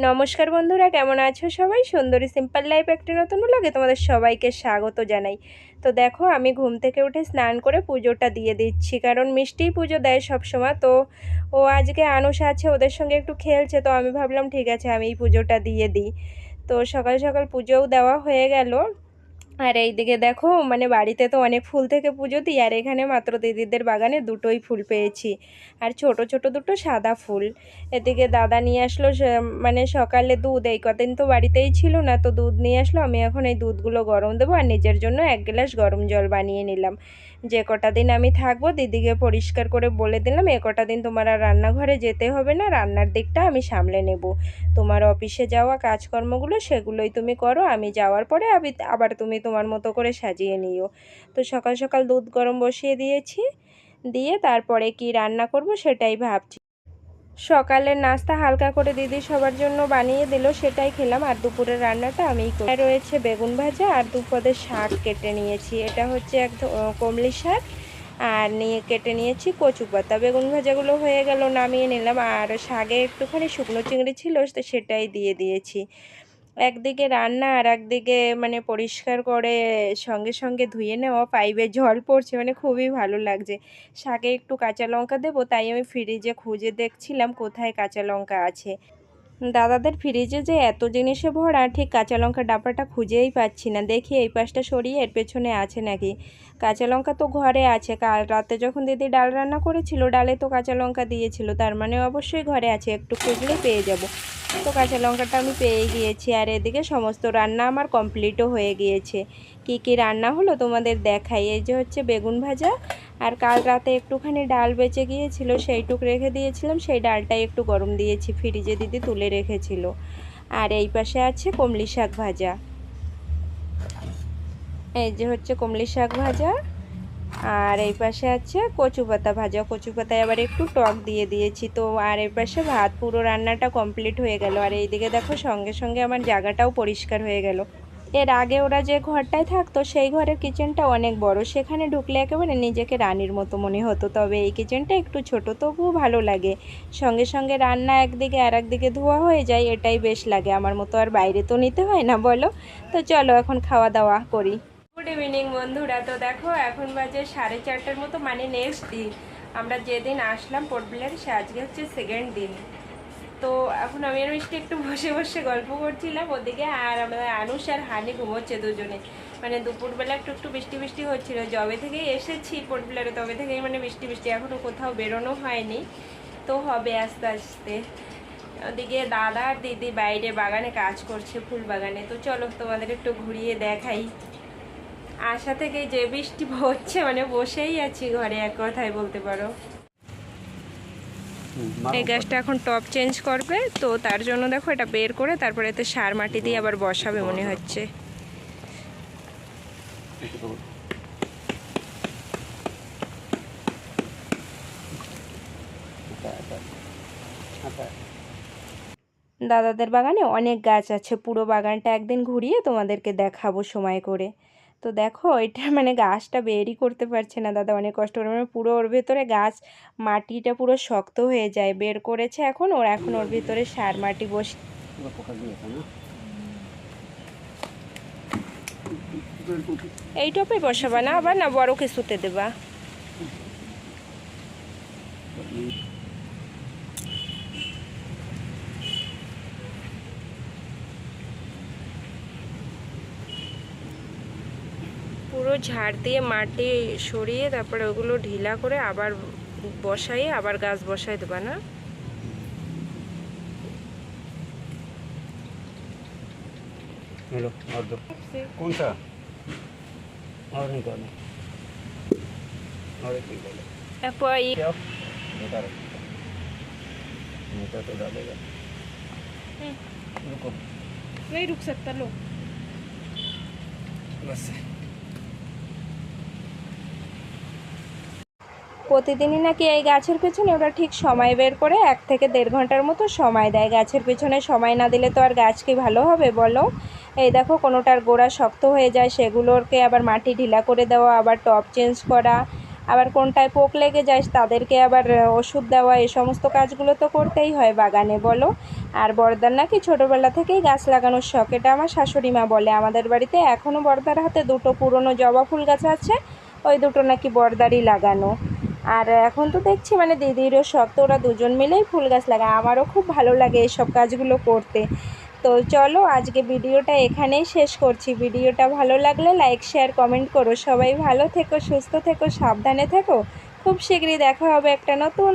নমস্কার বন্ধুরা, কেমন আছো সবাই? সুন্দরী সিম্পল লাইফ একটা নতুন ব্লগে তোমাদের সবাইকে স্বাগত জানাই। তো দেখো, আমি ঘুম থেকে উঠে স্নান করে পুজোটা দিয়ে দিচ্ছি, কারণ মিষ্টিই পুজো দেয় সব সময়। তো ও আজকে আনুষ আছে, ওদের সঙ্গে একটু খেলছে, তো আমি ভাবলাম ঠিক আছে আমি এই পুজোটা দিয়ে দিই। তো সকাল সকাল পুজোও দেওয়া হয়ে গেল। আর এইদিকে দেখো, মানে বাড়িতে তো অনেক ফুল থেকে পুজো দিই, আর এখানে মাত্র দিদিদের বাগানে দুটোই ফুল পেয়েছি, আর ছোট ছোট দুটো সাদা ফুল। এদিকে দাদা নিয়ে আসলো মানে সকালে দুধ, এই কদিন তো বাড়িতেই ছিল না, তো দুধ নিয়ে আসলো। আমি এখন এই দুধগুলো গরম দেবো, আর নিজের জন্য 1 গ্লাস গরম জল বানিয়ে নিলাম। যে কটা দিন আমি থাকবো, দিদিকে পরিষ্কার করে বলে দিলাম এ কটা দিন তোমার আর রান্নাঘরে যেতে হবে না, রান্নার দিকটা আমি সামলে নেব। তোমার অফিসে যাওয়া কাজকর্মগুলো সেগুলোই তুমি করো, আমি যাওয়ার পরে আবার তুমি তোমার মতো করে সাজিয়ে নিও। তো সকাল সকাল দুধ গরম বসিয়ে দিয়েছি, দিয়ে তারপরে কি রান্না করব সেটাই ভাবছি। সকালের নাস্তা হালকা করে দিদি সবার জন্য বানিয়ে দিল, সেটাই খেলাম। আর দুপুরের রান্নাটা আমিই করি। রয়েছে বেগুন ভাজা আর দুপদের শাক কেটে নিয়েছি, এটা হচ্ছে কমলি শাক। আর নিয়ে কেটে নিয়েছি কচু পাতা। বেগুন ভাজাগুলো হয়ে গেল, নামিয়ে নিলাম। আর শাকে একটুখানি শুকনো চিংড়ি ছিল, তো সেটাই দিয়ে দিয়েছি। একদিকে রান্না আর একদিকে মানে পরিষ্কার করে সঙ্গে সঙ্গে ধুয়ে নেওয়া, পাইপে জল পড়ছে, মানে খুবই ভালো লাগছে। শাকে একটু কাঁচা লঙ্কা দেবো, তাই আমি ফ্রিজে খুঁজে দেখছিলাম কোথায় কাঁচা লঙ্কা আছে। দাদাদের ফ্রিজে যে এত জিনিসে ভরা, ঠিক কাঁচা লঙ্কা ডাব্বাটা খুঁজেই পাচ্ছি না। দেখি এই পাশটা সরিয়ে এর পেছনে আছে নাকি। কাঁচা লঙ্কা তো ঘরে আছে, কাল রাতে যখন দিদি ডাল রান্না করেছিল, ডালে তো কাঁচা লঙ্কা দিয়েছিল, তার মানে অবশ্যই ঘরে আছে, একটু খুঁজলেই পেয়ে যাব। তো কাঁচা লঙ্কাটা আমি পেয়ে গিয়েছি। আর এদিকে সমস্ত রান্না আমার কমপ্লিটও হয়ে গিয়েছে। কি কি রান্না হলো তোমাদের দেখাই। এই যে হচ্ছে বেগুন ভাজা, আর কাল রাতে একটুখানি ডাল বেঁচে গিয়েছিল, সেইটুক রেখে দিয়েছিলাম, সেই ডালটাই একটু গরম দিয়েছি, ফ্রিজে দিদি তুলে রেখেছিল। আর এই পাশে আছে কমলি শাক ভাজা। এই যে হচ্ছে কমলি শাক ভাজা। আর এই পাশে আছে কচু পাতা ভাজা, কচু পাতায় আবার একটু টক দিয়ে দিয়েছি। তো আর এই পাশে ভাত, পুরো রান্নাটা কমপ্লিট হয়ে গেল। আর এইদিকে দেখো সঙ্গে সঙ্গে আমার জায়গাটাও পরিষ্কার হয়ে গেল। এর আগে ওরা যে ঘরটায় থাকতো, সেই ঘরের কিচেনটা অনেক বড়, সেখানে ঢুকলে একেবারে নিজেকে রানীর মতো মনে হতো। তবে এই কিচেনটা একটু ছোট, তবুও ভালো লাগে। সঙ্গে সঙ্গে রান্না একদিকে আর একদিকে ধোয়া হয়ে যায়, এটাই বেশ লাগে। আমার মতো আর বাইরে তো নিতে হয় না, বলো। তো চলো এখন খাওয়া দাওয়া করি। গুড ইভিনিং বন্ধুরা। তো দেখো এখন বাজে 4:30টার মতো, মানে নেক্সট দিন। আমরা যেদিন আসলাম পোর্টব্লেয়ারে, সে আজকে হচ্ছে সেকেন্ড দিন। তো এখন আমি আর মিষ্টি একটু বসে বসে গল্প করছিলাম ওদিকে, আর আমাদের আনুষ আর হানি ঘুমোচ্ছে দুজনে। মানে দুপুরবেলা একটু একটু বৃষ্টি বৃষ্টি হচ্ছিল, যবে থেকেই এসেছি পোর্টব্লেয়ারে তবে থেকেই মানে বৃষ্টি বৃষ্টি, এখনও কোথাও বেরোনো হয়নি, তো হবে আস্তে আস্তে। ওদিকে দাদা আর দিদি বাইরে বাগানে কাজ করছে, ফুল বাগানে। তো চলো তোমাদের একটু ঘুরিয়ে দেখাই। আশা থেকে যে বৃষ্টি হচ্ছে, মানে বসেই আছি ঘরে, এক কথায় বলতে পারো। এই গাছটা এখন টপ চেঞ্জ করবে, তো তার জন্য দেখো এটা বের করে তারপরে এতে সার মাটি দিয়ে আবার বসাবে মনে হচ্ছে। দাদাদের বাগানে অনেক গাছ আছে, পুরো বাগানটা একদিন ঘুরিয়ে তোমাদেরকে দেখাবো সময় করে। তো দেখো এটা মানে গাছটা বেরই করতে পারছে না দাদা, অনেক কষ্ট করে, মানে পুরো ওর ভেতরে গাছ মাটিটা পুরো শক্ত হয়ে যায়। বের করেছে এখন ওর ভিতরে সার মাটি বসে। এই টপে বসাবা না, আবার না বড় কিছুতে দেবা। পুরো ঝাড় দিয়ে মাটি সরিয়ে তারপরে ওগুলো ঢিলা করে আবার বসাইয়ে আবার গাছ বসাই দেবা না। हेलो और दो कौन सा और निकालो और एक निकालो क्या बता रहे मीठा तो डालेगा रुको नहीं रुक सकता लो। बस প্রতিদিনই নাকি এই গাছের পেছনে ওরা ঠিক সময় বের করে 1 থেকে 1.5 ঘন্টার মতো সময় দেয়। গাছের পেছনে সময় না দিলে তো আর গাছ কি ভালো হবে বলো। এই দেখো কোনোটার গোড়া শক্ত হয়ে যায়, সেগুলোকে আবার মাটি ঢিলা করে দেওয়া, আবার টপ চেঞ্জ করা, আবার কোনটায় পোক লেগে যায় তাদেরকে আবার ওষুধ দেওয়া, এই সমস্ত কাজগুলো তো করতেই হয় বাগানে বলো। আর বড়দার নাকি ছোটোবেলা থেকেই গাছ লাগানোর শখ, এটা আমার শাশুড়ি মা বলে। আমাদের বাড়িতে এখনও বড়দার হাতে দুটো পুরনো জবা ফুল গাছ আছে, ওই দুটো নাকি বড়দারই লাগানো। আর এখন তো দেখছি মানে দিদিরও শখ, তো ওরা দুজন মিলেই ফুল গাছ লাগায়। আমারও খুব ভালো লাগে এইসব কাজগুলো করতে। তো চলো আজকে ভিডিওটা এখানেই শেষ করছি। ভিডিওটা ভালো লাগলে লাইক শেয়ার কমেন্ট করো। সবাই ভালো থেকো, সুস্থ থেকো, সাবধানে থেকো। খুব শীঘ্রই দেখা হবে একটা নতুন